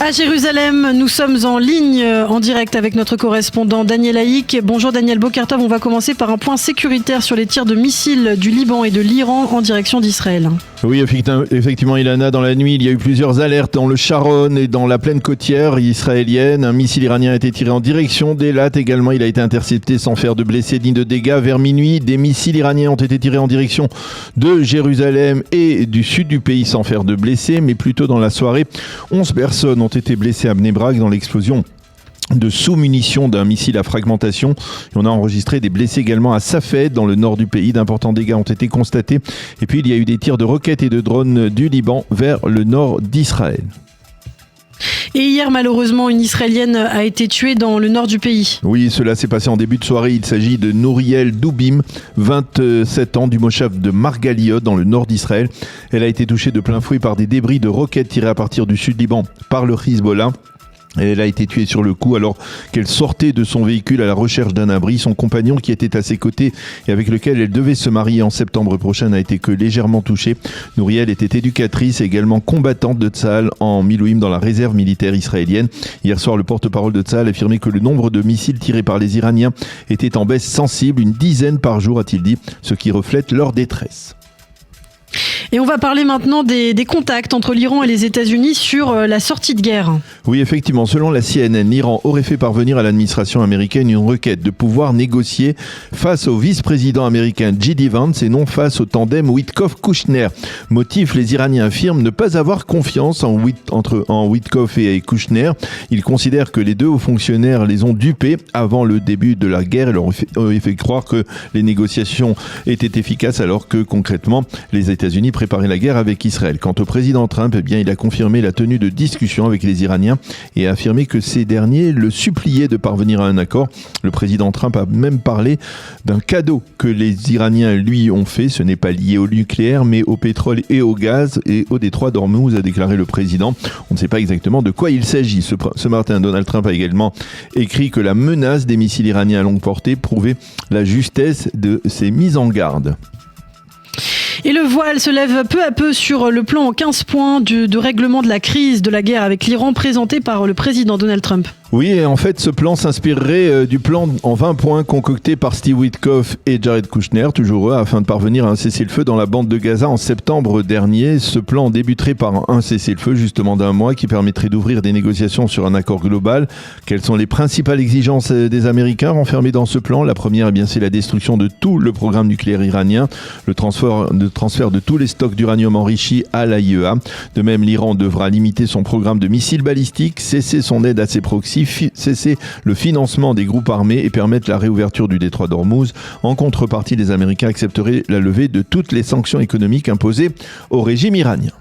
À Jérusalem, nous sommes en ligne, en direct avec notre correspondant Daniel Haïk. Bonjour Daniel Bokartov, on va commencer par un point sécuritaire sur les tirs de missiles du Liban et de l'Iran en direction d'Israël. Oui, effectivement, Ilana, dans la nuit, il y a eu plusieurs alertes dans le Sharon et dans la plaine côtière israélienne. Un missile iranien a été tiré en direction d'Eilat. Également, il a été intercepté sans faire de blessés ni de dégâts. Vers minuit, des missiles iraniens ont été tirés en direction de Jérusalem et du sud du pays sans faire de blessés. Mais plus tôt dans la soirée, 11 personnes ont été blessées à Bnei Brak dans l'explosion de sous-munitions d'un missile à fragmentation. Et on a enregistré des blessés également à Safed, dans le nord du pays. D'importants dégâts ont été constatés. Et puis, il y a eu des tirs de roquettes et de drones du Liban vers le nord d'Israël. Et hier, malheureusement, une Israélienne a été tuée dans le nord du pays. Oui, cela s'est passé en début de soirée. Il s'agit de Nouriel Doubim, 27 ans, du Moshav de Margaliot, dans le nord d'Israël. Elle a été touchée de plein fouet par des débris de roquettes tirés à partir du sud Liban par le Hezbollah. Elle a été tuée sur le coup alors qu'elle sortait de son véhicule à la recherche d'un abri. Son compagnon, qui était à ses côtés et avec lequel elle devait se marier en septembre prochain, n'a été que légèrement touché. Nouriel était éducatrice et également combattante de Tsahal en Milouim dans la réserve militaire israélienne. Hier soir, le porte-parole de Tsahal affirmait que le nombre de missiles tirés par les Iraniens était en baisse sensible, une dizaine par jour, a-t-il dit, ce qui reflète leur détresse. Et on va parler maintenant des contacts entre l'Iran et les États-Unis sur la sortie de guerre. Oui, effectivement, selon la CNN, l'Iran aurait fait parvenir à l'administration américaine une requête de pouvoir négocier face au vice-président américain J.D. Vance et non face au tandem Witkoff-Kushner. Motif, les Iraniens affirment ne pas avoir confiance en Witkoff et Kushner. Ils considèrent que les deux hauts fonctionnaires les ont dupés avant le début de la guerre et leur ont fait croire que les négociations étaient efficaces alors que concrètement, les États-Unis préparaient la guerre avec Israël. Quant au président Trump, il a confirmé la tenue de discussions avec les Iraniens et a affirmé que ces derniers le suppliaient de parvenir à un accord. Le président Trump a même parlé d'un cadeau que les Iraniens lui ont fait. Ce n'est pas lié au nucléaire, mais au pétrole et au gaz et au détroit d'Ormuz, a déclaré le président. On ne sait pas exactement de quoi il s'agit. Ce matin, Donald Trump a également écrit que la menace des missiles iraniens à longue portée prouvait la justesse de ses mises en garde. Et le voile se lève peu à peu sur le plan en 15 points de règlement de la crise de la guerre avec l'Iran présenté par le président Donald Trump. Oui, et en fait, ce plan s'inspirerait du plan en 20 points concocté par Steve Witkoff et Jared Kushner, toujours eux, afin de parvenir à un cessez-le-feu dans la bande de Gaza en septembre dernier. Ce plan débuterait par un cessez-le-feu justement d'un mois qui permettrait d'ouvrir des négociations sur un accord global. Quelles sont les principales exigences des Américains renfermées dans ce plan ? La première, c'est la destruction de tout le programme nucléaire iranien, le transfert de tous les stocks d'uranium enrichi à l'AIEA. De même, l'Iran devra limiter son programme de missiles balistiques, cesser son aide à ses proxys, cesser le financement des groupes armés et permettre la réouverture du détroit d'Ormuz. En contrepartie, les Américains accepteraient la levée de toutes les sanctions économiques imposées au régime iranien.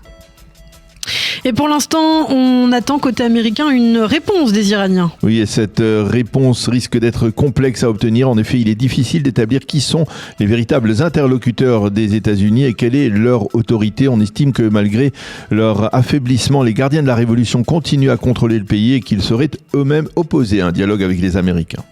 Et pour l'instant, on attend côté américain une réponse des Iraniens. Oui, et cette réponse risque d'être complexe à obtenir. En effet, il est difficile d'établir qui sont les véritables interlocuteurs des États-Unis et quelle est leur autorité. On estime que malgré leur affaiblissement, les gardiens de la révolution continuent à contrôler le pays et qu'ils seraient eux-mêmes opposés à un dialogue avec les Américains.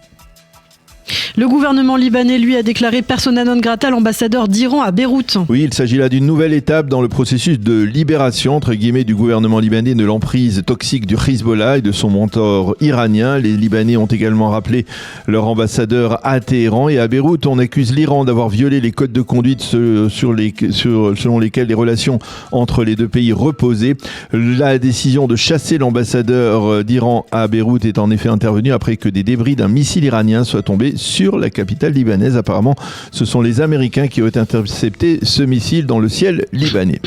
Le gouvernement libanais, lui, a déclaré persona non grata l'ambassadeur d'Iran à Beyrouth. Oui, il s'agit là d'une nouvelle étape dans le processus de libération, entre guillemets, du gouvernement libanais de l'emprise toxique du Hezbollah et de son mentor iranien. Les Libanais ont également rappelé leur ambassadeur à Téhéran et à Beyrouth. On accuse l'Iran d'avoir violé les codes de conduite selon lesquels les relations entre les deux pays reposaient. La décision de chasser l'ambassadeur d'Iran à Beyrouth est en effet intervenue après que des débris d'un missile iranien soient tombés sur la capitale libanaise. Apparemment, ce sont les Américains qui ont intercepté ce missile dans le ciel libanais.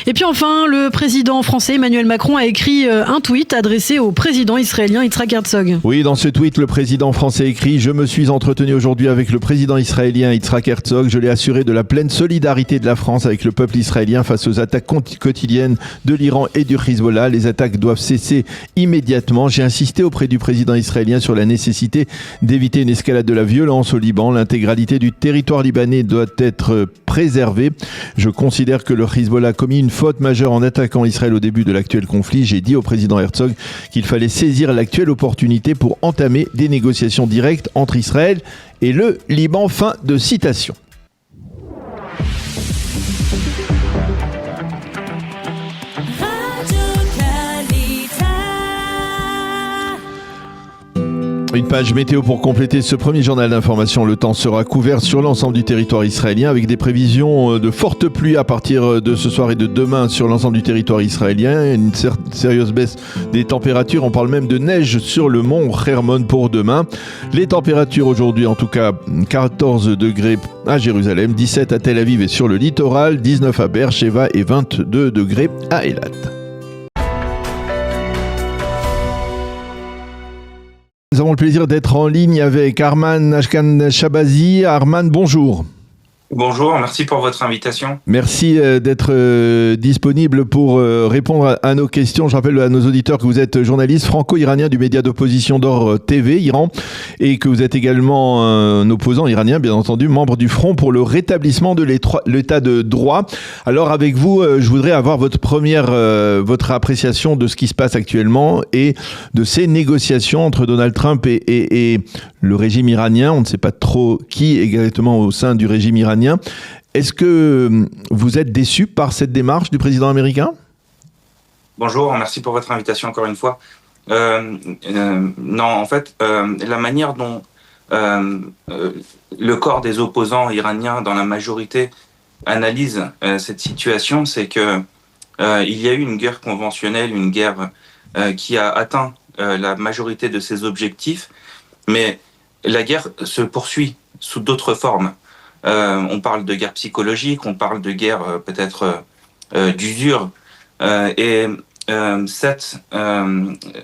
Et puis enfin, le président français Emmanuel Macron a écrit un tweet adressé au président israélien Yitzhak Herzog. Oui, dans ce tweet, le président français écrit « Je me suis entretenu aujourd'hui avec le président israélien Yitzhak Herzog. Je l'ai assuré de la pleine solidarité de la France avec le peuple israélien face aux attaques quotidiennes de l'Iran et du Hezbollah. Les attaques doivent cesser immédiatement. J'ai insisté auprès du président israélien sur la nécessité d'éviter une escalade de la violence au Liban. L'intégralité du territoire libanais doit être préservée. Je considère que le Hezbollah a commis une faute majeure en attaquant Israël au début de l'actuel conflit. J'ai dit au président Herzog qu'il fallait saisir l'actuelle opportunité pour entamer des négociations directes entre Israël et le Liban. » Fin de citation. Une page météo pour compléter ce premier journal d'information. Le temps sera couvert sur l'ensemble du territoire israélien avec des prévisions de fortes pluies à partir de ce soir et de demain sur l'ensemble du territoire israélien. Une sérieuse baisse des températures. On parle même de neige sur le mont Hermon pour demain. Les températures aujourd'hui, en tout cas, 14 degrés à Jérusalem, 17 à Tel Aviv et sur le littoral, 19 à Beersheva et 22 degrés à Eilat. Nous avons le plaisir d'être en ligne avec Arman Ashkan-Shabazi. Arman, bonjour. Bonjour, merci pour votre invitation. Merci d'être disponible pour répondre à nos questions. Je rappelle à nos auditeurs que vous êtes journaliste franco-iranien du média d'opposition d'Or TV, Iran, et que vous êtes également un opposant iranien, bien entendu, membre du Front pour le rétablissement de l'état de droit. Alors avec vous, je voudrais avoir votre appréciation de ce qui se passe actuellement et de ces négociations entre Donald Trump et le régime iranien. On ne sait pas trop qui exactement au sein du régime iranien. Est-ce que vous êtes déçu par cette démarche du président américain ? Bonjour, merci pour votre invitation encore une fois. Non, en fait, la manière dont le corps des opposants iraniens dans la majorité analyse cette situation, c'est que il y a eu une guerre conventionnelle, une guerre qui a atteint la majorité de ses objectifs, mais la guerre se poursuit sous d'autres formes. On parle de guerre psychologique, on parle de guerre peut-être d'usure. Et cette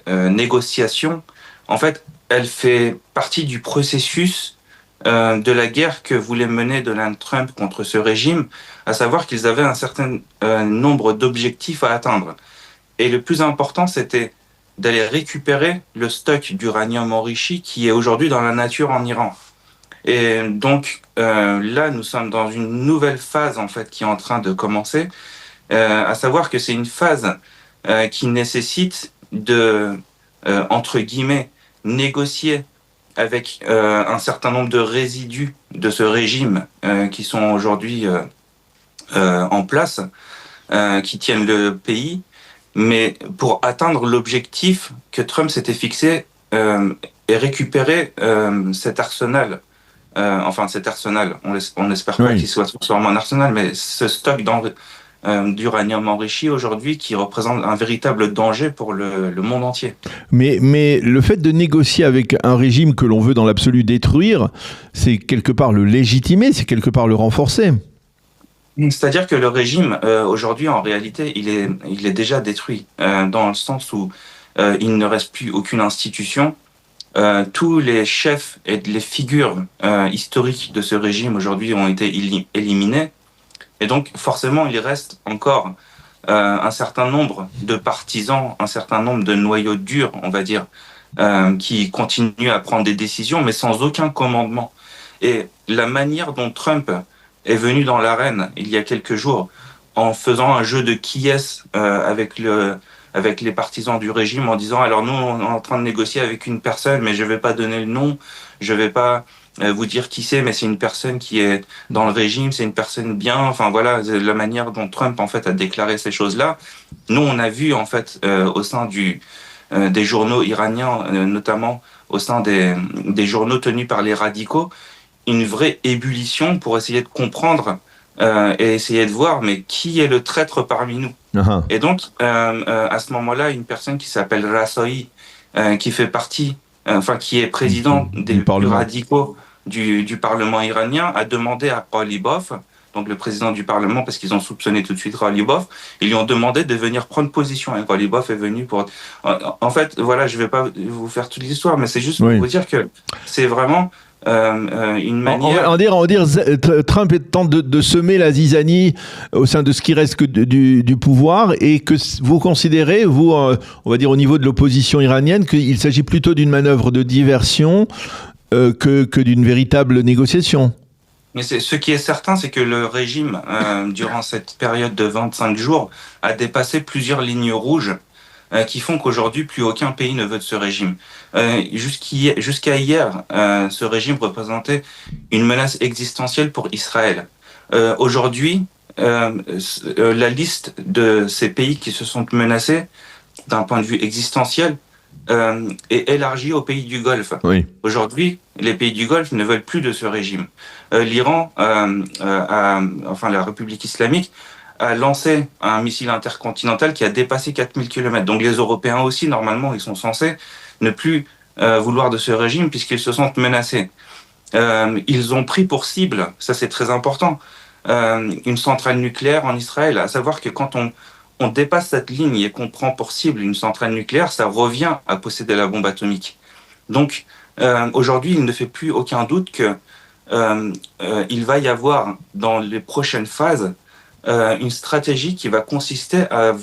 négociation, en fait, elle fait partie du processus de la guerre que voulait mener Donald Trump contre ce régime, à savoir qu'ils avaient un certain nombre d'objectifs à atteindre. Et le plus important, c'était d'aller récupérer le stock d'uranium enrichi qui est aujourd'hui dans la nature en Iran. Et donc là, nous sommes dans une nouvelle phase en fait qui est en train de commencer, à savoir que c'est une phase qui nécessite de, entre guillemets, négocier avec un certain nombre de résidus de ce régime qui sont aujourd'hui en place, qui tiennent le pays, mais pour atteindre l'objectif que Trump s'était fixé et récupérer cet arsenal. Cet arsenal, on n'espère pas qu'il soit transformé en arsenal, mais ce stock d'uranium enrichi aujourd'hui qui représente un véritable danger pour le monde entier. Mais le fait de négocier avec un régime que l'on veut dans l'absolu détruire, c'est quelque part le légitimer, c'est quelque part le renforcer. C'est-à-dire que le régime, aujourd'hui, en réalité, il est déjà détruit, dans le sens où il ne reste plus aucune institution. Tous les chefs et les figures historiques de ce régime aujourd'hui ont été éliminés. Et donc, forcément, il reste encore un certain nombre de partisans, un certain nombre de noyaux durs, on va dire, qui continuent à prendre des décisions, mais sans aucun commandement. Et la manière dont Trump est venu dans l'arène il y a quelques jours, en faisant un jeu de qui est avec les partisans du régime, en disant alors nous on est en train de négocier avec une personne, mais je vais pas donner le nom, je vais pas vous dire qui c'est, mais c'est une personne qui est dans le régime, c'est une personne bien. Enfin voilà, la manière dont Trump en fait a déclaré ces choses-là. Nous on a vu en fait au sein des journaux iraniens, notamment au sein des journaux tenus par les radicaux, une vraie ébullition pour essayer de comprendre et essayer de voir mais qui est le traître parmi nous. Uh-huh. Et donc à ce moment-là, une personne qui s'appelle Rasoï, qui fait partie, qui est président des plus radicaux du Parlement iranien, a demandé à Ghalibaf, donc le président du Parlement, parce qu'ils ont soupçonné tout de suite Ghalibaf, ils lui ont demandé de venir prendre position. Et Ghalibaf est venu pour... En fait, voilà, je ne vais pas vous faire toute l'histoire, mais c'est juste pour vous dire que c'est vraiment... une manière... On va dire Trump tente de semer la zizanie au sein de ce qui reste du pouvoir, et que vous considérez, vous, on va dire au niveau de l'opposition iranienne, qu'il s'agit plutôt d'une manœuvre de diversion que d'une véritable négociation. Mais ce qui est certain, c'est que le régime, durant cette période de 25 jours, a dépassé plusieurs lignes rouges qui font qu'aujourd'hui, plus aucun pays ne veut de ce régime. Jusqu'à hier, ce régime représentait une menace existentielle pour Israël. Aujourd'hui, la liste de ces pays qui se sont menacés, d'un point de vue existentiel, est élargie aux pays du Golfe. Oui. Aujourd'hui, les pays du Golfe ne veulent plus de ce régime. L'Iran, enfin la République islamique, a lancé un missile intercontinental qui a dépassé 4000 km. Donc les Européens aussi, normalement, ils sont censés ne plus vouloir de ce régime puisqu'ils se sentent menacés. Ils ont pris pour cible, ça c'est très important, une centrale nucléaire en Israël. À savoir que quand on dépasse cette ligne et qu'on prend pour cible une centrale nucléaire, ça revient à posséder la bombe atomique. Donc aujourd'hui, il ne fait plus aucun doute que il va y avoir dans les prochaines phases une stratégie qui va consister à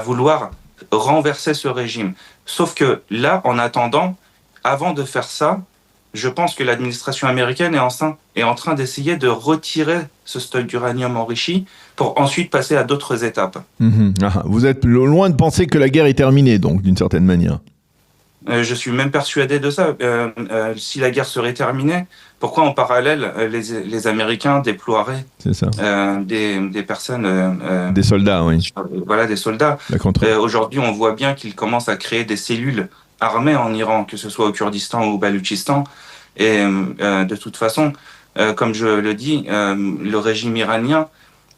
vouloir renverser ce régime. Sauf que là, en attendant, avant de faire ça, je pense que l'administration américaine est en train d'essayer de retirer ce stock d'uranium enrichi pour ensuite passer à d'autres étapes. Vous êtes loin de penser que la guerre est terminée, donc, d'une certaine manière. Je suis même persuadé de ça. Si la guerre serait terminée, pourquoi en parallèle les Américains déploieraient des personnes... des soldats, oui. Voilà, des soldats. Aujourd'hui, on voit bien qu'ils commencent à créer des cellules armées en Iran, que ce soit au Kurdistan ou au Baloutchistan. Et de toute façon, comme je le dis, le régime iranien,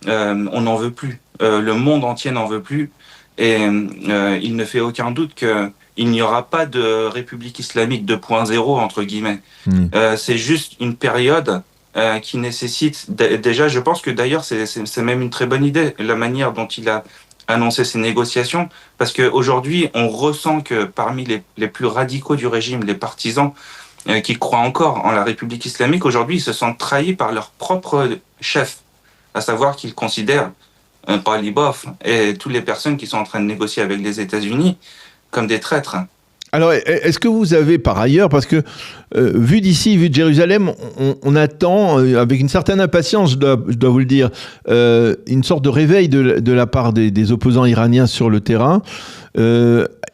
on n'en veut plus. Le monde entier n'en veut plus. Et il ne fait aucun doute qu'il n'y aura pas de République islamique 2.0, entre guillemets. C'est juste une période qui nécessite... Déjà, je pense que d'ailleurs, c'est même une très bonne idée, la manière dont il a annoncé ces négociations, parce qu'aujourd'hui, on ressent que parmi les plus radicaux du régime, les partisans qui croient encore en la République islamique, aujourd'hui, ils se sentent trahis par leur propre chef, à savoir qu'ils considèrent Ghalibaf et toutes les personnes qui sont en train de négocier avec les États-Unis comme des traîtres. Alors, est-ce que vous avez par ailleurs, parce que vu d'ici, vu de Jérusalem, on attend avec une certaine impatience, je dois vous le dire, une sorte de réveil de la part des opposants iraniens sur le terrain.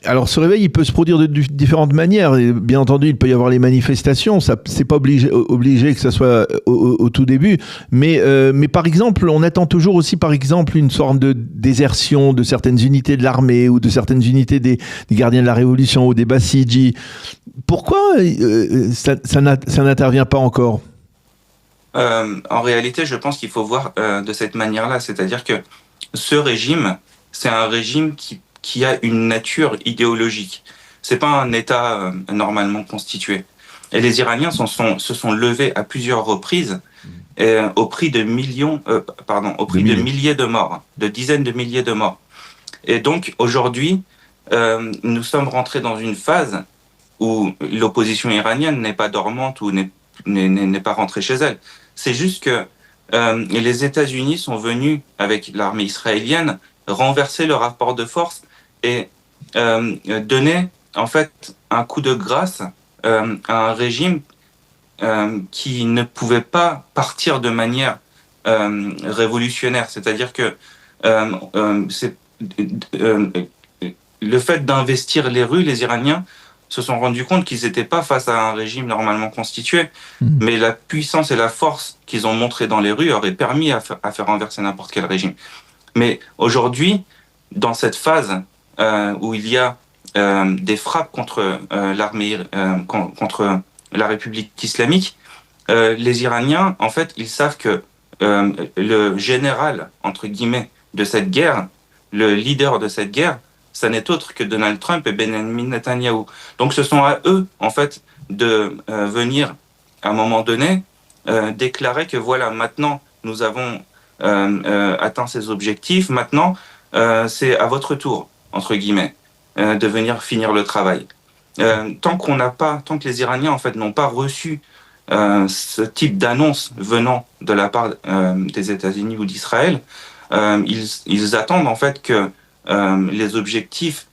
Alors ce réveil, il peut se produire de différentes manières. Et bien entendu, il peut y avoir les manifestations. Ça, c'est pas obligé que ça soit au tout début. Mais par exemple, on attend toujours aussi, par exemple, une sorte de désertion de certaines unités de l'armée ou de certaines unités des gardiens de la Révolution ou des Bassidji. Pourquoi ça n'intervient pas encore ? En réalité, je pense qu'il faut voir de cette manière-là. C'est-à-dire que ce régime, c'est un régime qui a une nature idéologique. C'est pas un État normalement constitué. Et les Iraniens se sont levés à plusieurs reprises au prix de milliers de morts, de dizaines de milliers de morts. Et donc aujourd'hui, nous sommes rentrés dans une phase où l'opposition iranienne n'est pas dormante ou n'est pas rentrée chez elle. C'est juste que les États-Unis sont venus avec l'armée israélienne renverser le rapport de force et donner en fait un coup de grâce à un régime qui ne pouvait pas partir de manière révolutionnaire. C'est-à-dire que le fait d'investir les rues, les Iraniens se sont rendus compte qu'ils n'étaient pas face à un régime normalement constitué, mais la puissance et la force qu'ils ont montrée dans les rues auraient permis à faire renverser n'importe quel régime. Mais aujourd'hui, dans cette phase où il y a des frappes contre l'armée, contre la République islamique, les Iraniens, en fait, ils savent que le général, entre guillemets, de cette guerre, le leader de cette guerre, ça n'est autre que Donald Trump et Benjamin Netanyahou. Donc ce sont à eux, en fait, de venir, à un moment donné, déclarer que voilà, maintenant, nous avons atteint ces objectifs, maintenant, c'est à votre tour, entre guillemets, de venir finir le travail. Tant que les Iraniens, en fait, n'ont pas reçu ce type d'annonce venant de la part des États-Unis ou d'Israël, ils attendent, en fait, que les objectifs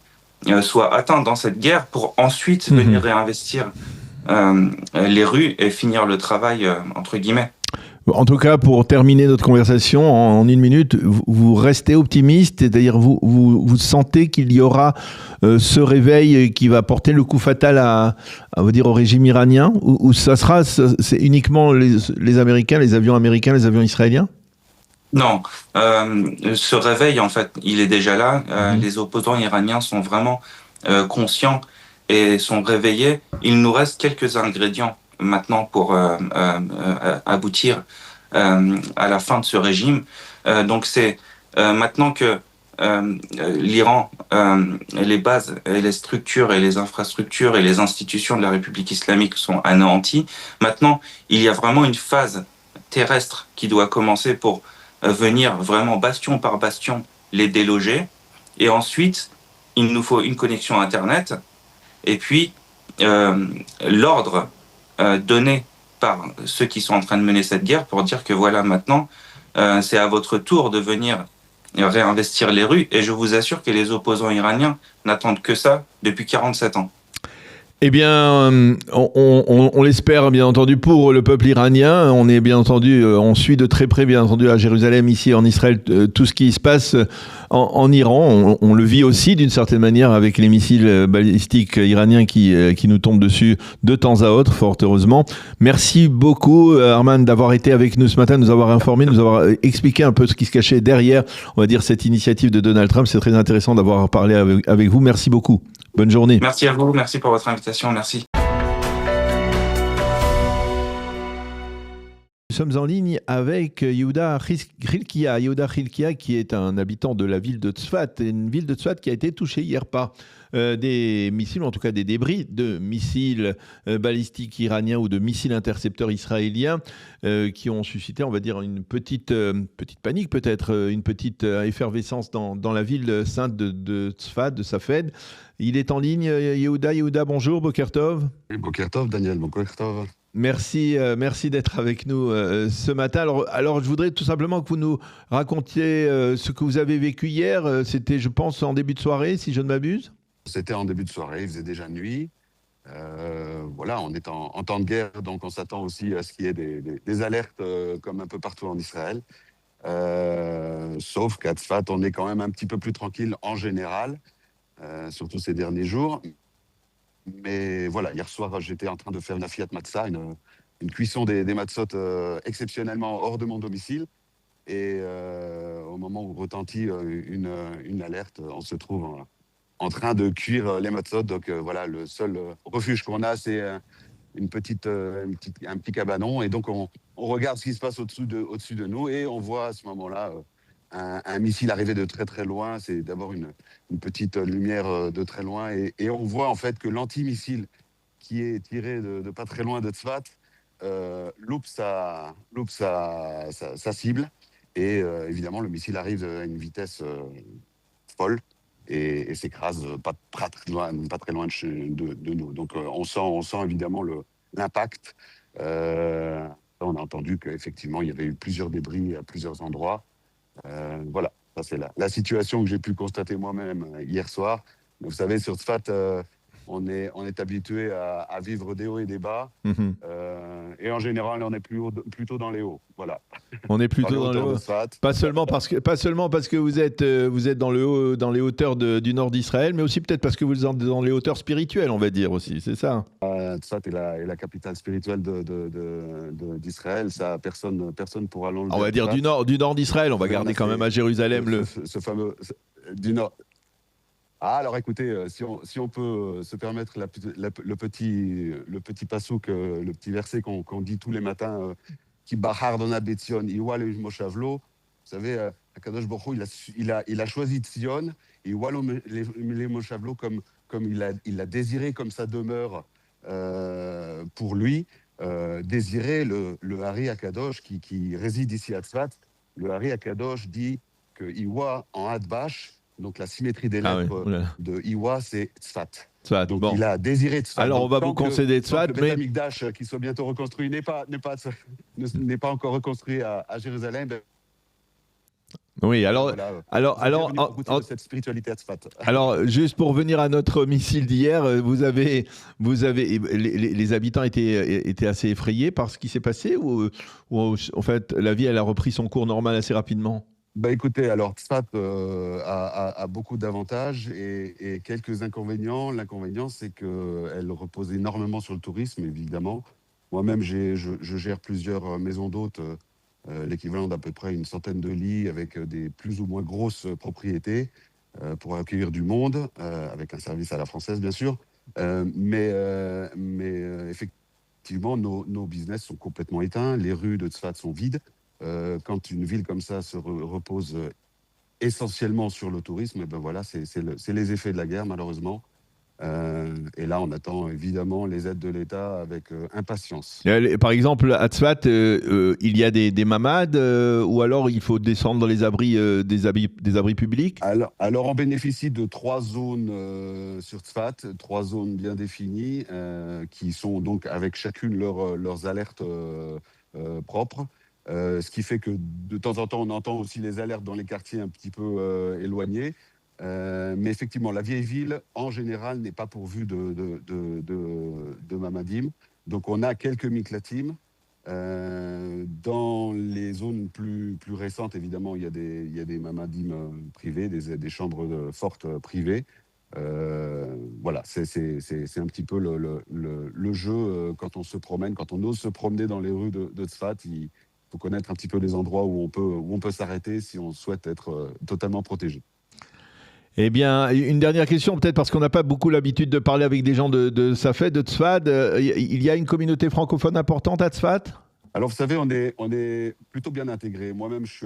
soient atteints dans cette guerre pour ensuite venir réinvestir les rues et finir le travail, entre guillemets. En tout cas, pour terminer notre conversation en une minute, vous restez optimiste, c'est-à-dire vous sentez qu'il y aura ce réveil qui va porter le coup fatal au régime iranien, ou ça sera c'est uniquement les Américains, les avions américains, les avions israéliens ? Non, ce réveil, en fait, il est déjà là. Les opposants iraniens sont vraiment conscients et sont réveillés. Il nous reste quelques ingrédients maintenant pour aboutir à la fin de ce régime. Donc c'est maintenant que l'Iran, les bases et les structures et les infrastructures et les institutions de la République islamique sont anéanties. Maintenant, il y a vraiment une phase terrestre qui doit commencer pour venir vraiment bastion par bastion les déloger. Et ensuite, il nous faut une connexion Internet et puis l'ordre donné par ceux qui sont en train de mener cette guerre pour dire que voilà, maintenant, c'est à votre tour de venir réinvestir les rues. Et je vous assure que les opposants iraniens n'attendent que ça depuis 47 ans. Eh bien, on l'espère bien entendu pour le peuple iranien. On est bien entendu, on suit de très près bien entendu à Jérusalem, ici en Israël, tout ce qui se passe en Iran. On le vit aussi d'une certaine manière avec les missiles balistiques iraniens qui nous tombent dessus de temps à autre, fort heureusement. Merci beaucoup Arman d'avoir été avec nous ce matin, de nous avoir informé, de nous avoir expliqué un peu ce qui se cachait derrière, on va dire, cette initiative de Donald Trump. C'est très intéressant d'avoir parlé avec vous. Merci beaucoup. Bonne journée. Merci à vous, merci pour votre invitation, merci. Nous sommes en ligne avec Yehuda Khilkia. Yehuda Khilkia qui est un habitant de la ville de Tzfat, une ville de Tzfat qui a été touchée hier par des missiles, ou en tout cas des débris de missiles balistiques iraniens ou de missiles intercepteurs israéliens qui ont suscité, on va dire, une petite panique peut-être, une petite effervescence dans la ville sainte de Tzfat, de Safed. Il est en ligne, Yehuda. Yehuda, bonjour, Boker Tov. Boker Tov, Daniel, Boker Tov. Merci d'être avec nous ce matin. Alors, je voudrais tout simplement que vous nous racontiez ce que vous avez vécu hier. C'était, je pense, en début de soirée, si je ne m'abuse. C'était en début de soirée, il faisait déjà nuit. Voilà, on est en temps de guerre, donc on s'attend aussi à ce qu'il y ait des alertes comme un peu partout en Israël. Sauf qu'à Tzfat, on est quand même un petit peu plus tranquille en général, surtout ces derniers jours. Mais voilà, hier soir, j'étais en train de faire une afiyat matzah, une cuisson des matzot exceptionnellement hors de mon domicile. Et au moment où retentit une alerte, on se trouve en train de cuire les matzot. Donc voilà, le seul refuge qu'on a, c'est un petit cabanon. Et donc on regarde ce qui se passe au-dessus de nous et on voit à ce moment-là un missile arriver de très très loin. C'est d'abord une petite lumière de très loin et on voit en fait que l'antimissile qui est tiré de pas très loin de Tzfat loupe sa cible et évidemment le missile arrive à une vitesse folle et s'écrase pas très loin de nous. Donc on sent évidemment l'impact. On a entendu qu'effectivement il y avait eu plusieurs débris à plusieurs endroits. Voilà, ça c'est la situation que j'ai pu constater moi-même hier soir. Vous savez, sur Tzfat, on est habitué à vivre des hauts et des bas. Mm-hmm. Et en général, on est plutôt dans les hauts. Voilà. On est plutôt dans les hauts. Pas seulement parce que vous êtes dans les hauteurs du nord d'Israël, mais aussi peut-être parce que vous êtes dans les hauteurs spirituelles, on va dire aussi, c'est ça. Tzfat est la capitale spirituelle d'Israël. Ça, personne pourra l'enlever. On va dire du nord d'Israël. On va garder quand même à Jérusalem ce fameux du nord. Ah, alors écoutez, si on peut se permettre le petit passouk, le petit verset qu'on dit tous les matins, qui bahar dona betzion, iwa le moshavlo. Vous savez, Akadosh Baruch Hu, il a choisi Tzion, iwa le moshavlo comme il a désiré comme sa demeure pour lui, désirer le Hari Akadosh qui réside ici à Tzfat. Le Hari Akadosh dit que Iwa en Hadbash, donc la symétrie des lettres de Iwa, c'est Tzfat. Donc il a désiré Tzfat. Alors on va vous concéder Tzfat, mais le Beth Amikdash qui soit bientôt reconstruit n'est pas encore reconstruit à Jérusalem. Oui, alors cette spiritualité à Tzfat. Alors, juste pour revenir à notre missile d'hier, vous avez les habitants étaient assez effrayés par ce qui s'est passé ou en fait la vie elle a repris son cours normal assez rapidement? Écoutez, alors Tzfat a beaucoup d'avantages et quelques inconvénients. L'inconvénient, c'est qu'elle repose énormément sur le tourisme, évidemment. Moi-même, je gère plusieurs maisons d'hôtes, l'équivalent d'à peu près une centaine de lits avec des plus ou moins grosses propriétés. pour accueillir du monde, avec un service à la française, bien sûr. Mais effectivement, nos business sont complètement éteints. Les rues de Tzfat sont vides. Quand une ville comme ça se repose essentiellement sur le tourisme, et ben voilà, c'est les effets de la guerre, malheureusement. Et là, on attend évidemment les aides de l'État avec impatience. Par exemple, à Tzfat, il y a des mamades ou alors il faut descendre dans les abris, des abris publics? Alors, on bénéficie de 3 zones sur Tzfat, 3 zones bien définies, qui sont donc avec chacune leurs alertes propres. Ce qui fait que de temps en temps, on entend aussi les alertes dans les quartiers un petit peu éloignés. Mais effectivement, la vieille ville, en général, n'est pas pourvue de mamadim. Donc, on a quelques miklatim. Dans les zones plus récentes, évidemment, il y a des mamadim privés, des chambres fortes privées. Voilà, c'est un petit peu le jeu quand on se promène, quand on ose se promener dans les rues de Tzfat. Il faut connaître un petit peu les endroits où on peut s'arrêter si on souhaite être totalement protégé. Eh bien, une dernière question, peut-être parce qu'on n'a pas beaucoup l'habitude de parler avec des gens de Safed, de Tzfat. Il y a une communauté francophone importante à Tzfat? Alors, vous savez, on est plutôt bien intégrés. Moi-même, je suis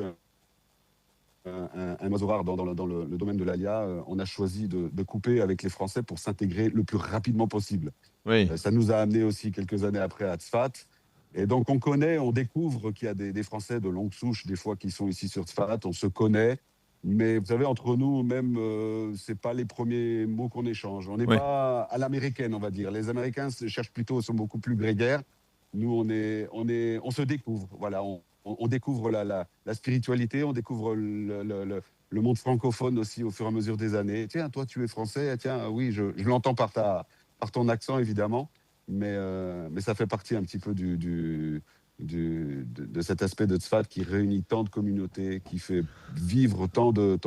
un oiseau rare dans le domaine de l'ALIA. On a choisi de couper avec les Français pour s'intégrer le plus rapidement possible. Oui. Ça nous a amené aussi quelques années après à Tzfat. Et donc, on découvre qu'il y a des Français de longue souche, des fois, qui sont ici sur Tzfat. On se connaît. Mais vous savez, entre nous, même, c'est pas les premiers mots qu'on échange. On n'est pas à l'américaine, on va dire. Les Américains sont beaucoup plus grégaires. Nous, on se découvre. Voilà, on découvre la spiritualité, on découvre le monde francophone aussi au fur et à mesure des années. Tiens, toi, tu es français. Tiens, oui, je l'entends par ton accent, évidemment. Mais ça fait partie un petit peu de cet aspect de Tzfat qui réunit tant de communautés, qui fait vivre tant de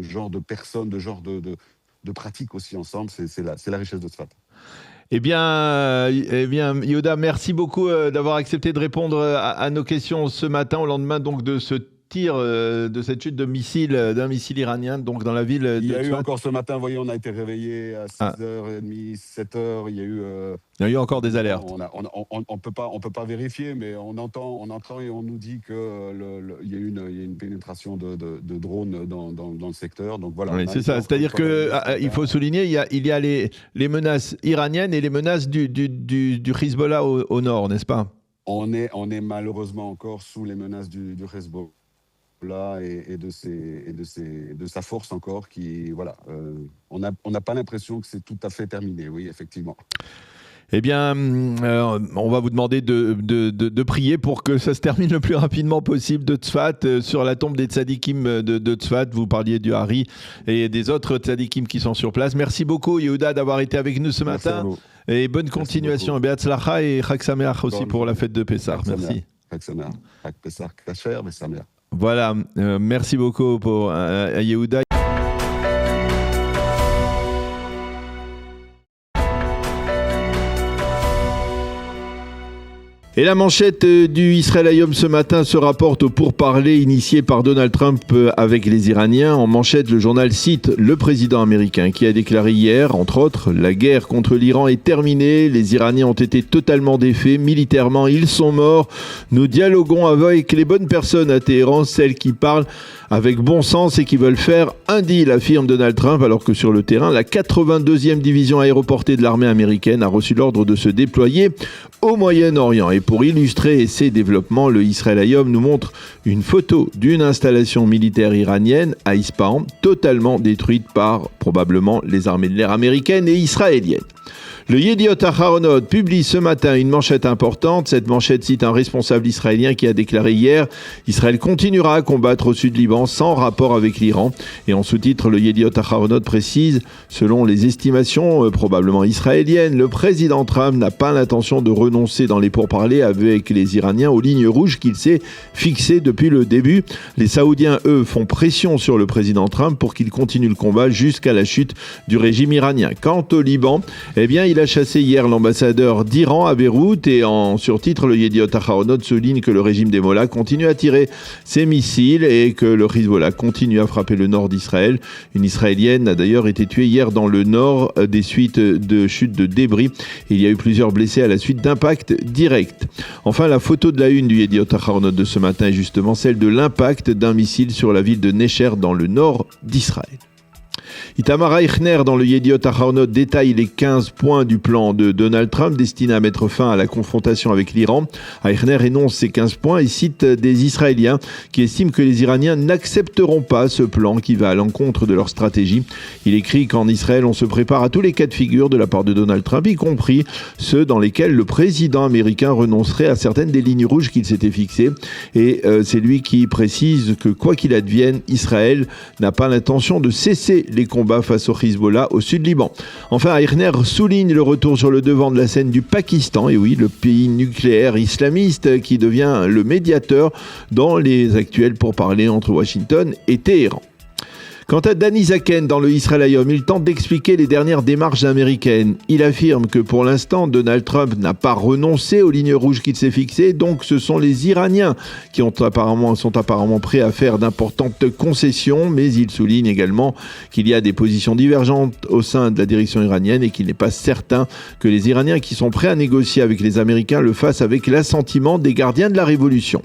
genres de personnes, de genres de pratiques aussi ensemble. C'est la richesse de Tzfat. Eh bien, Yehuda, merci beaucoup d'avoir accepté de répondre à nos questions ce matin, au lendemain donc de ce tir, de cette chute d'un missile iranien, donc dans la ville de Tzfat. Il y a eu encore ce matin, vous voyez, on a été réveillé à 6h30, 7h, il y a eu encore des alertes. On peut pas vérifier, mais on entend et on nous dit qu'il y a eu une pénétration de drones dans le secteur. Donc voilà. Oui, c'est ça. C'est-à-dire qu'il faut souligner, il y a les menaces iraniennes et les menaces du Hezbollah au nord, n'est-ce pas? On est malheureusement encore sous les menaces du Hezbollah et de sa force encore qui, voilà. On n'a pas l'impression que c'est tout à fait terminé, oui, effectivement. Eh bien, on va vous demander de prier pour que ça se termine le plus rapidement possible de Tzfat, sur la tombe des tzadikim de Tzfat. Vous parliez du Hari et des autres tzadikim qui sont sur place. Merci beaucoup, Yehuda, d'avoir été avec nous ce matin. Et bonne continuation. Be'atzlacha et Chag Sameach aussi pour la fête de Pessah. Merci. Chag Sameach. Chag Pessah Kasher, mais Sameach. Voilà, merci beaucoup pour Yehuda. Et la manchette du Israël Hayom ce matin se rapporte aux pourparlers initiés par Donald Trump avec les Iraniens. En manchette, le journal cite le président américain qui a déclaré hier, entre autres, la guerre contre l'Iran est terminée, les Iraniens ont été totalement défaits, militairement ils sont morts, nous dialoguons avec les bonnes personnes à Téhéran, celles qui parlent avec bon sens et qui veulent faire un deal, affirme Donald Trump, alors que sur le terrain, la 82e division aéroportée de l'armée américaine a reçu l'ordre de se déployer au Moyen-Orient. Et pour illustrer ces développements, le Israël Hayom nous montre une photo d'une installation militaire iranienne à Ispahan, totalement détruite par probablement les armées de l'air américaines et israéliennes. Le Yediot Aharonot publie ce matin une manchette importante. Cette manchette cite un responsable israélien qui a déclaré hier « Israël continuera à combattre au sud Liban sans rapport avec l'Iran ». Et en sous-titre, le Yediot Aharonot précise « Selon les estimations probablement israéliennes, le président Trump n'a pas l'intention de renoncer dans les pourparlers avec les Iraniens aux lignes rouges qu'il s'est fixées depuis le début. Les Saoudiens, eux, font pression sur le président Trump pour qu'il continue le combat jusqu'à la chute du régime iranien. Quant au Liban, eh bien, il il a chassé hier l'ambassadeur d'Iran à Beyrouth et en surtitre, le Yediot Aharonot souligne que le régime des Mollahs continue à tirer ses missiles et que le Hezbollah continue à frapper le nord d'Israël. Une Israélienne a d'ailleurs été tuée hier dans le nord des suites de chutes de débris. Il y a eu plusieurs blessés à la suite d'impacts directs. Enfin, la photo de la une du Yediot Aharonot de ce matin est justement celle de l'impact d'un missile sur la ville de Necher dans le nord d'Israël. Itamar Eichner, dans le Yediot Aharonot, détaille les 15 points du plan de Donald Trump destiné à mettre fin à la confrontation avec l'Iran. Eichner énonce ces 15 points et cite des Israéliens qui estiment que les Iraniens n'accepteront pas ce plan qui va à l'encontre de leur stratégie. Il écrit qu'en Israël, on se prépare à tous les cas de figure de la part de Donald Trump, y compris ceux dans lesquels le président américain renoncerait à certaines des lignes rouges qu'il s'était fixées. Et c'est lui qui précise que quoi qu'il advienne, Israël n'a pas l'intention de cesser les combats face au Hezbollah au sud Liban. Enfin, Eichner souligne le retour sur le devant de la scène du Pakistan, et oui, le pays nucléaire islamiste qui devient le médiateur dans les actuels pourparlers entre Washington et Téhéran. Quant à Danny Zaken, dans le Israël Hayom, il tente d'expliquer les dernières démarches américaines. Il affirme que pour l'instant, Donald Trump n'a pas renoncé aux lignes rouges qu'il s'est fixées, donc ce sont les Iraniens qui sont apparemment prêts à faire d'importantes concessions, mais il souligne également qu'il y a des positions divergentes au sein de la direction iranienne et qu'il n'est pas certain que les Iraniens qui sont prêts à négocier avec les Américains le fassent avec l'assentiment des gardiens de la révolution.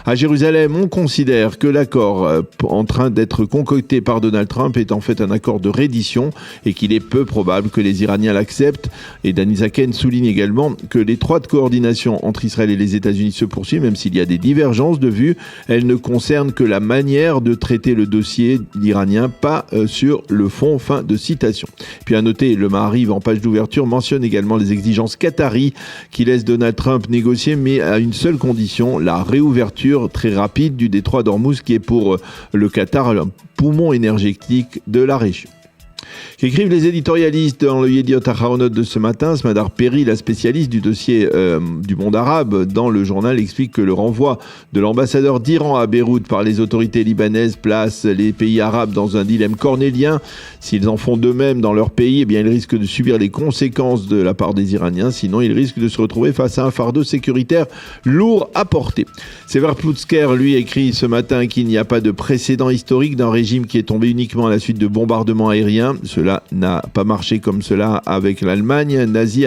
À Jérusalem, on considère que l'accord en train d'être concocté par Donald Trump est en fait un accord de reddition et qu'il est peu probable que les Iraniens l'acceptent. Et Danny Zaken souligne également que l'étroite coordination entre Israël et les États-Unis se poursuit, même s'il y a des divergences de vues. Elle ne concerne que la manière de traiter le dossier iranien, pas sur le fond. Fin de citation. Puis à noter, le Maariv en page d'ouverture mentionne également les exigences qataries qui laissent Donald Trump négocier, mais à une seule condition, la réouverture très rapide du détroit d'Ormuz, qui est pour le Qatar un poumon énergétique de la région. Qu'écrivent les éditorialistes dans le Yediot Aharonot de ce matin? Smadar Perry, la spécialiste du dossier du monde arabe, dans le journal explique que le renvoi de l'ambassadeur d'Iran à Beyrouth par les autorités libanaises place les pays arabes dans un dilemme cornélien. S'ils en font de même dans leur pays, eh bien, ils risquent de subir les conséquences de la part des Iraniens. Sinon, ils risquent de se retrouver face à un fardeau sécuritaire lourd à porter. Sever Ploutsker, lui, écrit ce matin qu'il n'y a pas de précédent historique d'un régime qui est tombé uniquement à la suite de bombardements aériens. Cela n'a pas marché comme cela avec l'Allemagne nazie,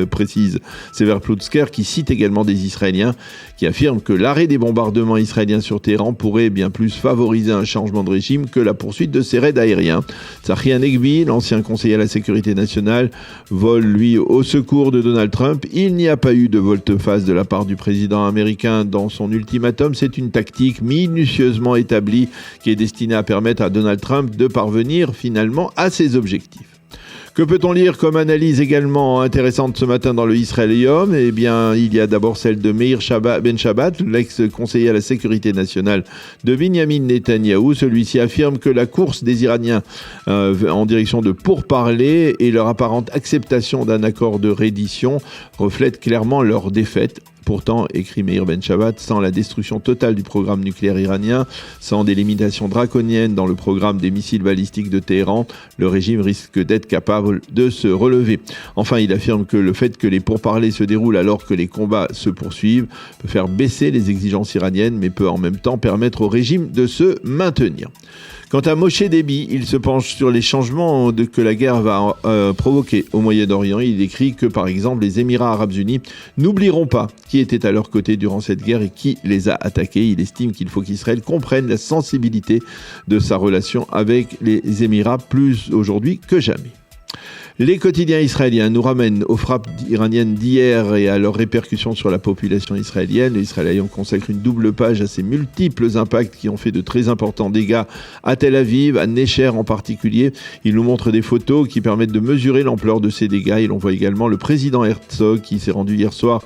précise Sever Ploutsker, qui cite également des Israéliens qui affirment que l'arrêt des bombardements israéliens sur Téhéran pourrait bien plus favoriser un changement de régime que la poursuite de ces raids aériens. Tzachi Hanegbi, l'ancien conseiller à la sécurité nationale, vole lui au secours de Donald Trump. Il n'y a pas eu de volte-face de la part du président américain dans son ultimatum. C'est une tactique minutieusement établie qui est destinée à permettre à Donald Trump de parvenir finalement à ses objectifs. Que peut-on lire comme analyse également intéressante ce matin dans le Israël Hayom? Eh bien, il y a d'abord celle de Meir Ben Shabbat, l'ex-conseiller à la sécurité nationale de Binyamin Netanyahou. Celui-ci affirme que la course des Iraniens en direction de pourparlers et leur apparente acceptation d'un accord de reddition reflètent clairement leur défaite. Pourtant, écrit Meir Ben Shabbat, sans la destruction totale du programme nucléaire iranien, sans des limitations draconiennes dans le programme des missiles balistiques de Téhéran, le régime risque d'être capable de se relever. Enfin, il affirme que le fait que les pourparlers se déroulent alors que les combats se poursuivent peut faire baisser les exigences iraniennes, mais peut en même temps permettre au régime de se maintenir. Quant à Moshe Déby, il se penche sur les changements que la guerre va provoquer au Moyen-Orient. Il écrit que, par exemple, les Émirats arabes unis n'oublieront pas qui était à leur côté durant cette guerre et qui les a attaqués. Il estime qu'il faut qu'Israël comprenne la sensibilité de sa relation avec les Émirats plus aujourd'hui que jamais. Les quotidiens israéliens nous ramènent aux frappes iraniennes d'hier et à leurs répercussions sur la population israélienne. L'Israël Hayom consacre une double page à ces multiples impacts qui ont fait de très importants dégâts à Tel Aviv, à Necher en particulier. Il nous montre des photos qui permettent de mesurer l'ampleur de ces dégâts. Et l'on voit également le président Herzog qui s'est rendu hier soir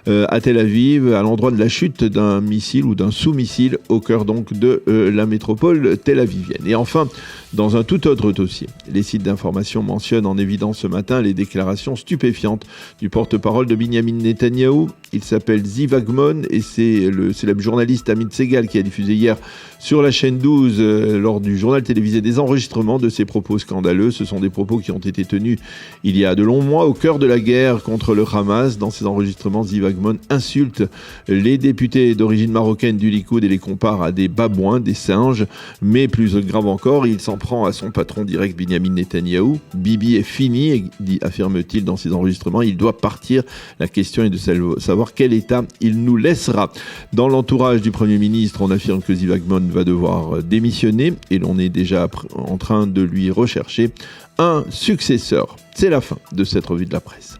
à Tel Aviv, à l'endroit de la chute d'un missile ou d'un sous-missile au cœur donc de la métropole tel-avivienne. Et enfin, Dans un tout autre dossier, les sites d'information mentionnent en évidence ce matin les déclarations stupéfiantes du porte-parole de Binyamin Netanyahou. Il s'appelle Ziv Agmon et c'est le célèbre journaliste Amit Segal qui a diffusé hier sur la chaîne 12, lors du journal télévisé, des enregistrements de ses propos scandaleux. Ce sont des propos qui ont été tenus il y a de longs mois au cœur de la guerre contre le Hamas. Dans ces enregistrements, Ziv Agmon insulte les députés d'origine marocaine du Likoud et les compare à des babouins, des singes. Mais plus grave encore, il s'en prend à son patron direct Binyamin Netanyahou. Bibi est fini, affirme-t-il dans ses enregistrements. Il doit partir. La question est de savoir quel état il nous laissera. Dans l'entourage du Premier ministre, on affirme que Ziv Agmon va devoir démissionner et l'on est déjà en train de lui rechercher un successeur. C'est la fin de cette revue de la presse.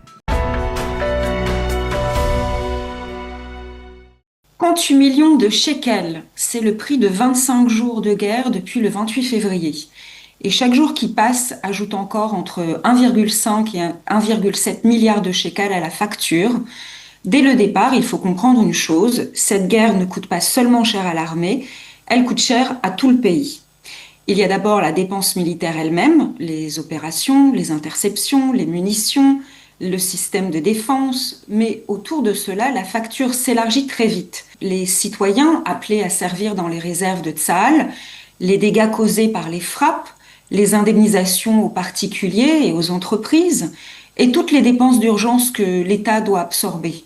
38 millions de shekels, c'est le prix de 25 jours de guerre depuis le 28 février. Et chaque jour qui passe ajoute encore entre 1,5 et 1,7 milliard de shekels à la facture. Dès le départ, il faut comprendre une chose, cette guerre ne coûte pas seulement cher à l'armée, elle coûte cher à tout le pays. Il y a d'abord la dépense militaire elle-même, les opérations, les interceptions, les munitions, le système de défense, mais autour de cela, la facture s'élargit très vite. Les citoyens appelés à servir dans les réserves de Tsahal, les dégâts causés par les frappes, les indemnisations aux particuliers et aux entreprises, et toutes les dépenses d'urgence que l'État doit absorber.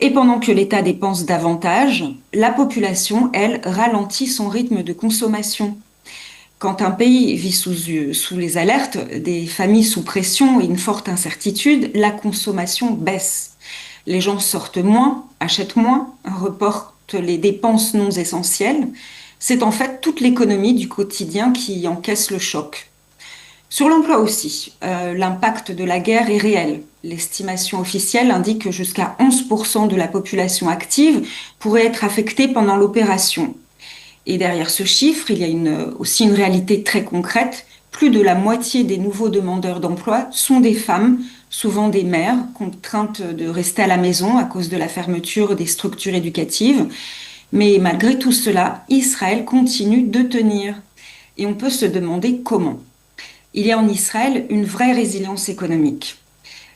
Et pendant que l'État dépense davantage, la population, elle, ralentit son rythme de consommation. Quand un pays vit sous les alertes, des familles sous pression et une forte incertitude, la consommation baisse. Les gens sortent moins, achètent moins, reportent les dépenses non essentielles. C'est en fait toute l'économie du quotidien qui encaisse le choc. Sur l'emploi aussi, l'impact de la guerre est réel. L'estimation officielle indique que jusqu'à 11% de la population active pourrait être affectée pendant l'opération. Et derrière ce chiffre, il y a aussi une réalité très concrète. Plus de la moitié des nouveaux demandeurs d'emploi sont des femmes, souvent des mères, contraintes de rester à la maison à cause de la fermeture des structures éducatives. Mais malgré tout cela, Israël continue de tenir. Et on peut se demander comment. Il y a en Israël une vraie résilience économique.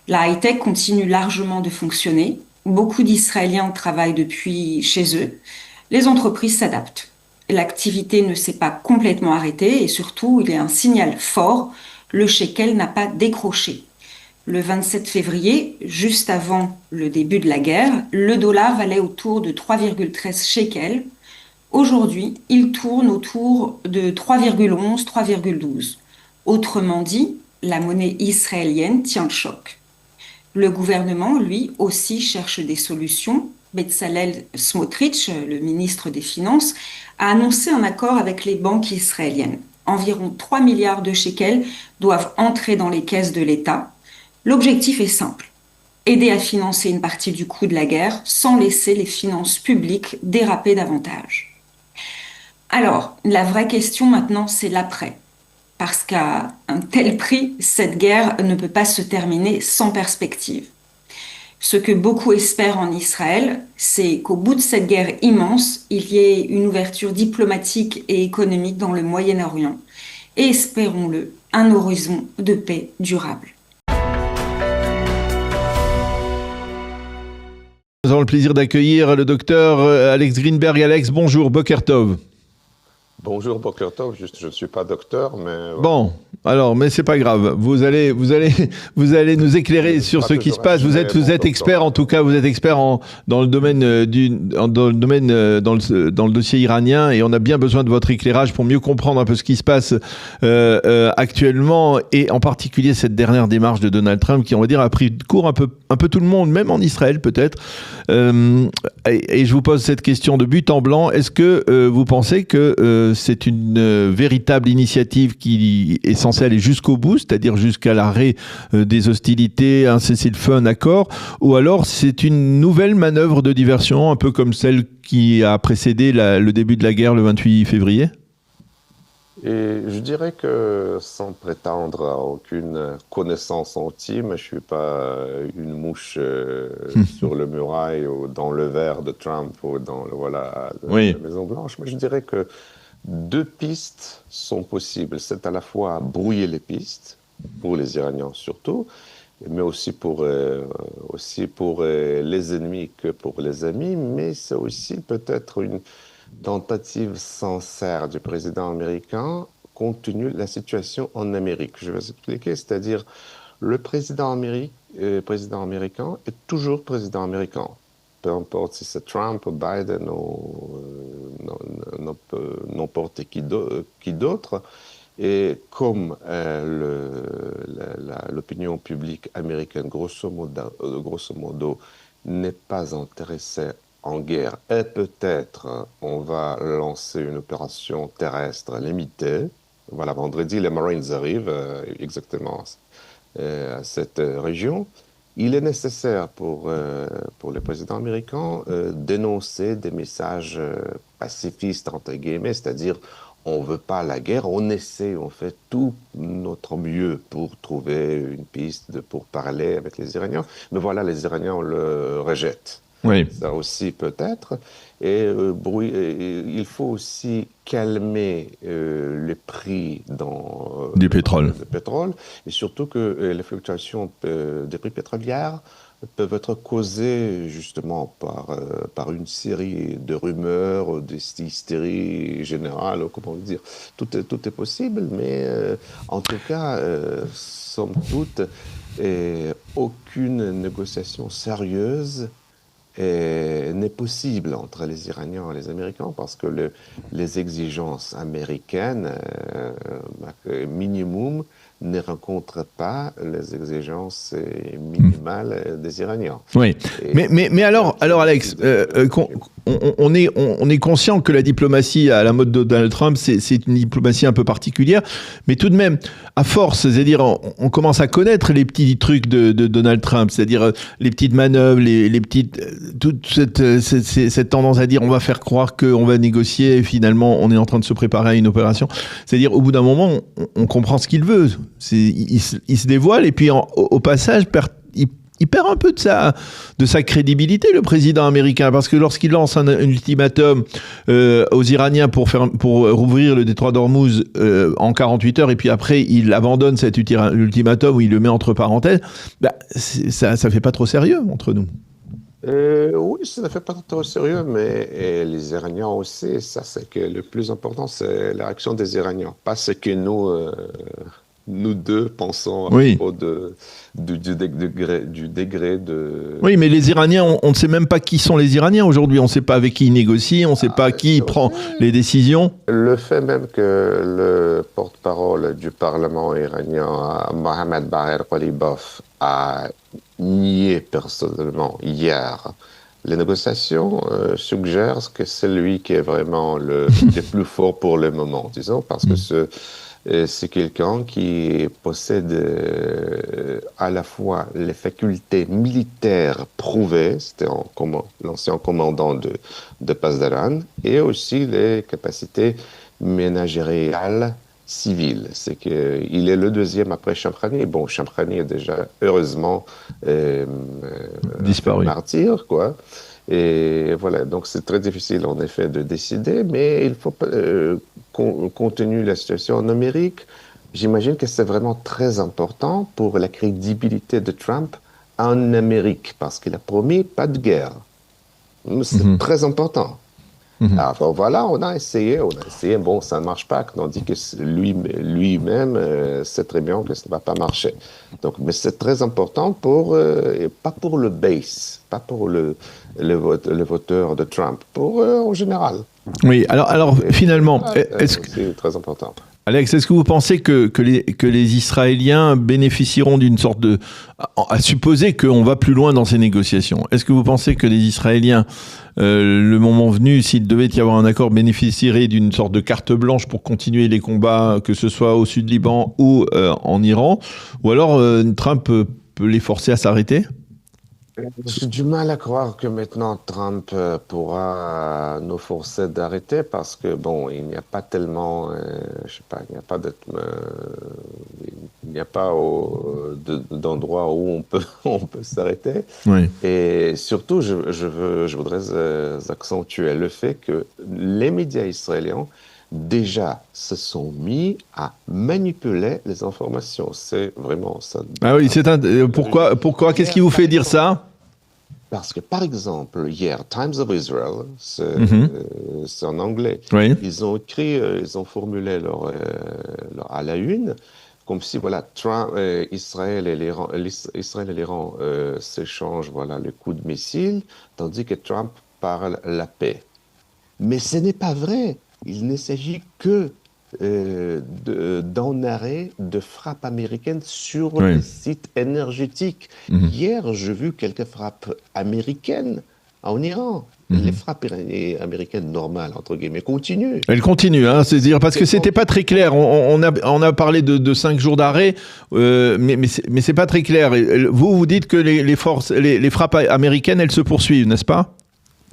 La high-tech continue largement de fonctionner. Beaucoup d'Israéliens travaillent depuis chez eux. Les entreprises s'adaptent. L'activité ne s'est pas complètement arrêtée et surtout, il y a un signal fort. Le shekel n'a pas décroché. Le 27 février, juste avant le début de la guerre, le dollar valait autour de 3,13 shekels. Aujourd'hui, il tourne autour de 3,11, 3,12. Autrement dit, la monnaie israélienne tient le choc. Le gouvernement, lui, aussi cherche des solutions. Bezalel Smotrich, le ministre des Finances, a annoncé un accord avec les banques israéliennes. Environ 3 milliards de shekels doivent entrer dans les caisses de l'État. L'objectif est simple, aider à financer une partie du coût de la guerre sans laisser les finances publiques déraper davantage. Alors, la vraie question maintenant, c'est l'après. Parce qu'à un tel prix, cette guerre ne peut pas se terminer sans perspective. Ce que beaucoup espèrent en Israël, c'est qu'au bout de cette guerre immense, il y ait une ouverture diplomatique et économique dans le Moyen-Orient. Et espérons-le, un horizon de paix durable. Nous avons le plaisir d'accueillir le docteur Alex Greenberg. Alex, bonjour, Boker Tov. Bonjour Boker Tov, je ne suis pas docteur, mais... Bon, alors, mais c'est pas grave. Vous allez nous éclairer sur ce qui se passe. Vous êtes expert, en tout cas, vous êtes expert dans le domaine dans le dossier iranien, et on a bien besoin de votre éclairage pour mieux comprendre un peu ce qui se passe actuellement, et en particulier cette dernière démarche de Donald Trump qui, on va dire, a pris de court un peu tout le monde, même en Israël peut-être. Et je vous pose cette question de but en blanc. Est-ce que vous pensez que c'est une véritable initiative qui est censée aller jusqu'au bout, c'est-à-dire jusqu'à l'arrêt des hostilités, un cessez-le-feu, un accord, ou alors c'est une nouvelle manœuvre de diversion, un peu comme celle qui a précédé le début de la guerre le 28 février ? Et je dirais que, sans prétendre à aucune connaissance intime, je ne suis pas une mouche sur le muraille ou dans le verre de Trump ou dans la Maison-Blanche, mais je dirais que deux pistes sont possibles. C'est à la fois brouiller les pistes, pour les Iraniens surtout, mais aussi pour les ennemis que pour les amis, mais c'est aussi peut-être une tentative sincère du président américain compte tenu de la situation en Amérique. Je vais vous expliquer, c'est-à-dire le président américain est toujours président américain. Peu importe si c'est Trump, Biden ou n'importe qui d'autre. Et comme l'opinion publique américaine, grosso modo, n'est pas intéressée en guerre, et peut-être on va lancer une opération terrestre limitée. Voilà, vendredi, les Marines arrivent exactement à cette région. Il est nécessaire pour le président américain d'énoncer des messages pacifistes, entre guillemets, c'est-à-dire on ne veut pas la guerre, on essaie, on fait tout notre mieux pour trouver une piste pour parler avec les Iraniens. Mais voilà, les Iraniens le rejettent. Oui. Ça aussi peut-être. Et il faut aussi calmer les prix du pétrole. Le pétrole. Et surtout que les fluctuations des prix pétrolières peuvent être causées justement par une série de rumeurs, d'hystérie générale, comment dire. Tout est possible, mais en tout cas, somme toute, aucune négociation sérieuse n'est possible entre les Iraniens et les Américains parce que les exigences américaines, minimum, ne rencontrent pas les exigences minimales des Iraniens. Oui, mais alors Alex, on est conscient que la diplomatie à la mode de Donald Trump, c'est une diplomatie un peu particulière, mais tout de même, à force, c'est-à-dire on commence à connaître les petits trucs de Donald Trump, c'est-à-dire les petites manœuvres, les petites, toute cette tendance à dire on va faire croire qu'on va négocier et finalement on est en train de se préparer à une opération. C'est-à-dire au bout d'un moment, on comprend ce qu'il veut. Il se dévoile et puis au passage, il perd un peu de sa crédibilité, le président américain, parce que lorsqu'il lance un ultimatum aux Iraniens pour rouvrir le détroit d'Ormuz en 48 heures, et puis après il abandonne cet ultimatum ou il le met entre parenthèses, ça fait pas trop sérieux entre nous. Oui, ça ne fait pas trop sérieux, mais les Iraniens aussi, ça c'est que le plus important, c'est la réaction des Iraniens, pas ce que nous deux pensons à propos du degré de... Oui, mais les Iraniens, on ne sait même pas qui sont les Iraniens aujourd'hui. On ne sait pas avec qui ils négocient, on ne sait pas qui prend les décisions. Le fait même que le porte-parole du Parlement iranien, Mohammad Bagher Ghalibaf, a nié personnellement hier les négociations, suggère que c'est lui qui est vraiment le plus fort pour le moment, disons, parce que c'est quelqu'un qui possède à la fois les facultés militaires prouvées, c'était l'ancien commandant de Pasdaran, et aussi les capacités managériales civiles. C'est qu'il est le deuxième après Shamkhani. Bon, Shamkhani est déjà heureusement disparu. Martyr, quoi. Et voilà, donc c'est très difficile en effet de décider, mais il faut, compte tenu de la situation en Amérique, j'imagine que c'est vraiment très important pour la crédibilité de Trump en Amérique, parce qu'il a promis pas de guerre. C'est très important. Alors voilà, on a essayé, bon, ça ne marche pas, tandis que lui-même sait très bien que ça ne va pas marcher. Donc, mais c'est très important pas pour le base, pas pour le voteur de Trump, en général. Oui, alors finalement, c'est très important. Alex, est-ce que vous pensez que les Israéliens bénéficieront d'une sorte de... à supposer qu'on va plus loin dans ces négociations, est-ce que vous pensez que les Israéliens, le moment venu, s'il devait y avoir un accord, bénéficieraient d'une sorte de carte blanche pour continuer les combats, que ce soit au sud Liban ou en Iran, ou alors Trump peut les forcer à s'arrêter ? J'ai du mal à croire que maintenant Trump pourra nous forcer d'arrêter parce que bon, il n'y a pas tellement, je sais pas, il n'y a pas d'endroit où on peut s'arrêter. Oui. Et surtout, je voudrais accentuer le fait que les médias israéliens déjà se sont mis à manipuler les informations. C'est vraiment ça. Ah oui, pourquoi qu'est-ce qui vous fait dire ça? Parce que, par exemple, hier, Times of Israel, c'est en anglais, Oui. ils ont formulé à la une, comme si, voilà, Israël et l'Iran s'échangent, voilà, le coup de missile, tandis que Trump parle la paix. Mais ce n'est pas vrai. Il ne s'agit que d'en arrêt de frappes américaines sur les sites énergétiques. Hier, j'ai vu quelques frappes américaines en Iran. Les frappes américaines normales, entre guillemets, continuent. Elles continuent, hein, c'est-à-dire parce que c'était pas très clair. On a parlé de 5 jours d'arrêt, mais c'est pas très clair. Vous dites que les frappes américaines, elles se poursuivent, n'est-ce pas?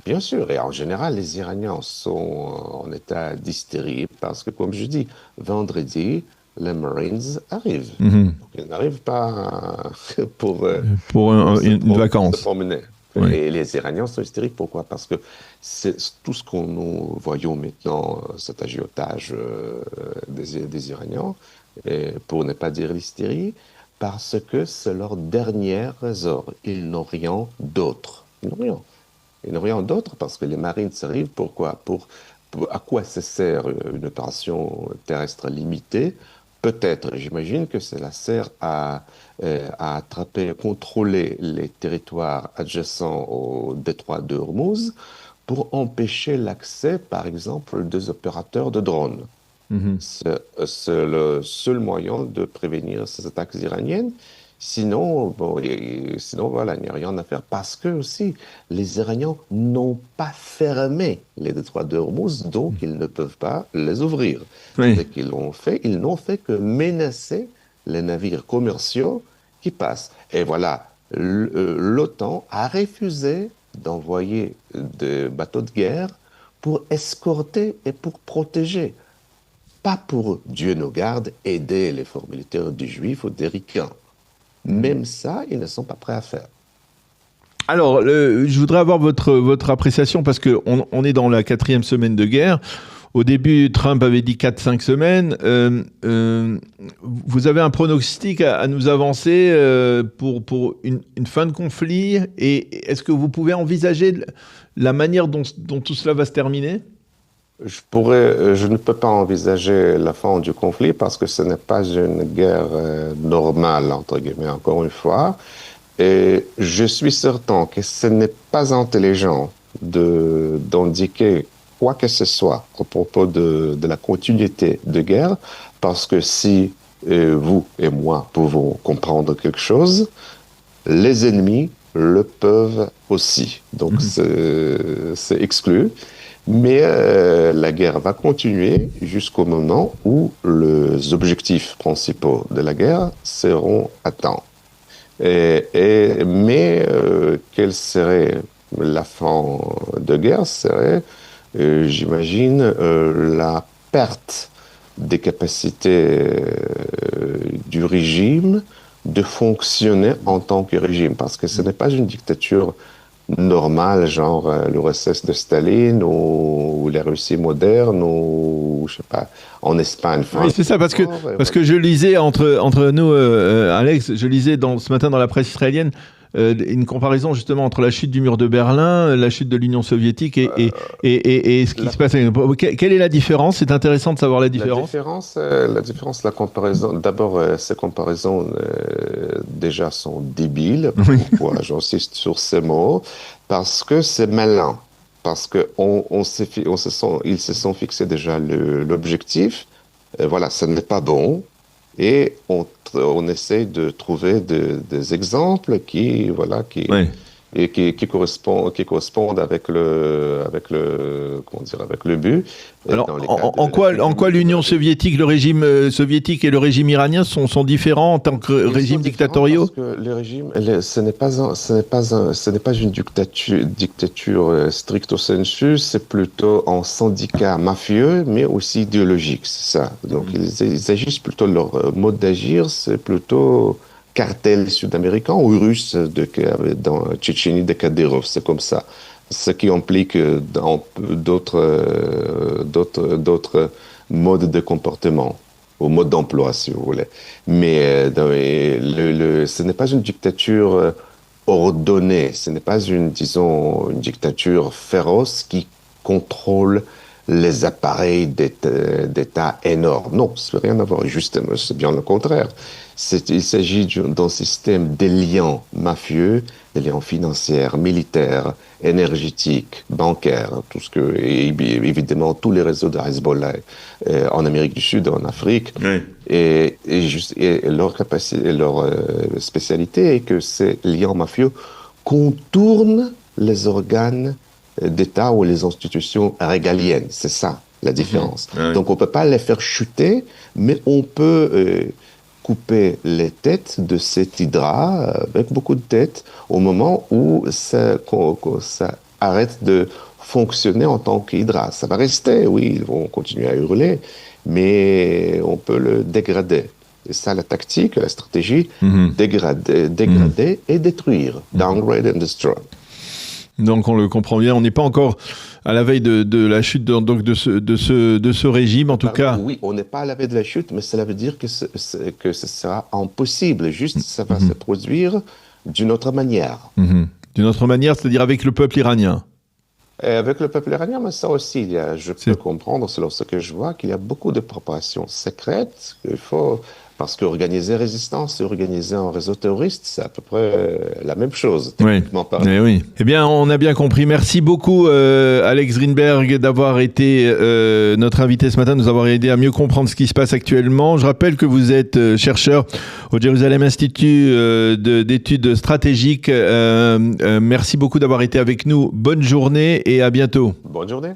Bien sûr, et en général, les Iraniens sont en état d'hystérie parce que, comme je dis, vendredi, les Marines arrivent. Donc, ils n'arrivent pas pour une vacance. se promener. Oui. Et les Iraniens sont hystériques. Pourquoi? Parce que c'est tout ce que nous voyons maintenant, cet agiotage des Iraniens, et pour ne pas dire l'hystérie, parce que c'est leur dernier ressort. Ils n'ont rien d'autre. Ils n'ont rien. Ils n'ont rien d'autre parce que les Marines arrivent. Pourquoi? À quoi ça sert une opération terrestre limitée? Peut-être, j'imagine que cela sert à attraper, contrôler les territoires adjacents au détroit de Hormuz pour empêcher l'accès, par exemple, des opérateurs de drones. C'est le seul moyen de prévenir ces attaques iraniennes. Sinon, voilà, il n'y a rien à faire parce que aussi, les Iraniens n'ont pas fermé les détroits de Hormuz, donc ils ne peuvent pas les ouvrir. Oui. Ce qu'ils ont fait, ils n'ont fait que menacer les navires commerciaux qui passent. Et voilà, l'OTAN a refusé d'envoyer des bateaux de guerre pour escorter et pour protéger. Pas pour, Dieu nous garde, aider les forts militaires des Juifs ou des Ricains. Même ça, ils ne sont pas prêts à faire. Alors, je voudrais avoir votre appréciation parce qu'on est dans la 4e semaine de guerre. Au début, Trump avait dit 4-5 semaines. Vous avez un pronostic à nous avancer pour une fin de conflit? Et est-ce que vous pouvez envisager la manière dont tout cela va se terminer? Je ne peux pas envisager la fin du conflit parce que ce n'est pas une guerre normale, entre guillemets, encore une fois. Et je suis certain que ce n'est pas intelligent d'indiquer quoi que ce soit à propos de la continuité de guerre, parce que si vous et moi pouvons comprendre quelque chose, les ennemis le peuvent aussi. Donc c'est exclu. Mais la guerre va continuer jusqu'au moment où les objectifs principaux de la guerre seront atteints. Mais quelle serait la fin de guerre? Serait, j'imagine, la perte des capacités du régime de fonctionner en tant que régime, parce que ce n'est pas une dictature normale, genre l'URSS de Staline ou la Russie moderne ou, je sais pas, en Espagne. Oui, c'est ça, parce que je lisais entre nous, Alex, je lisais ce matin dans la presse israélienne une comparaison justement entre la chute du mur de Berlin, la chute de l'Union soviétique et ce qui se passe. Quelle est la différence? C'est intéressant de savoir la différence. La comparaison. D'abord, ces comparaisons déjà sont débiles. Pourquoi j'insiste sur ces mots? Parce que c'est malin. Parce que ils se sont fixés déjà l'objectif. Voilà, ça n'est pas bon. Et on essaie de trouver des exemples qui correspondent avec le but. Alors, en quoi l'Union soviétique, le régime soviétique et le régime iranien sont différents en tant que régimes dictatoriaux? Parce que le régime, ce n'est pas une dictature stricto sensu, c'est plutôt un syndicat mafieux, mais aussi idéologique, c'est ça. Donc, ils agissent plutôt, leur mode d'agir, c'est plutôt cartel sud-américain ou russe dans Tchétchénie de Kadyrov, c'est comme ça. ce qui implique d'autres modes de comportement, ou modes d'emploi, si vous voulez. Mais ce n'est pas une dictature ordonnée, ce n'est pas une dictature féroce qui contrôle les appareils d'État énormes. Non, ça n'a rien à voir, justement, c'est bien le contraire. Il s'agit d'un système de liens mafieux, des liens financiers, militaires, énergétiques, bancaires, et évidemment tous les réseaux de Hezbollah en Amérique du Sud, en Afrique. Oui. Et leur spécialité est que ces liens mafieux contournent les organes d'État ou les institutions régaliennes. C'est ça la différence. Oui. Donc on ne peut pas les faire chuter, mais on peut couper les têtes de cette hydra, avec beaucoup de têtes, au moment où ça arrête de fonctionner en tant qu'hydra. Ça va rester, oui, ils vont continuer à hurler, mais on peut le dégrader. C'est ça la tactique, la stratégie, dégrader et détruire. Downgrade and destroy. Donc on le comprend bien, on n'est pas encore à la veille de la chute de ce régime, en tout cas. Oui, on n'est pas à la veille de la chute, mais cela veut dire que ce sera impossible. Juste, ça va se produire d'une autre manière. D'une autre manière, c'est-à-dire avec le peuple iranien. Et avec le peuple iranien, mais ça aussi, je peux comprendre, c'est lorsque je vois qu'il y a beaucoup de préparations secrètes. Parce qu'organiser résistance et organiser un réseau terroriste, c'est à peu près la même chose, techniquement parlant. Oui. Eh bien, on a bien compris. Merci beaucoup, Alex Greenberg, d'avoir été notre invité ce matin, de nous avoir aidé à mieux comprendre ce qui se passe actuellement. Je rappelle que vous êtes chercheur au Jérusalem Institute d'études stratégiques. Merci beaucoup d'avoir été avec nous. Bonne journée et à bientôt. Bonne journée.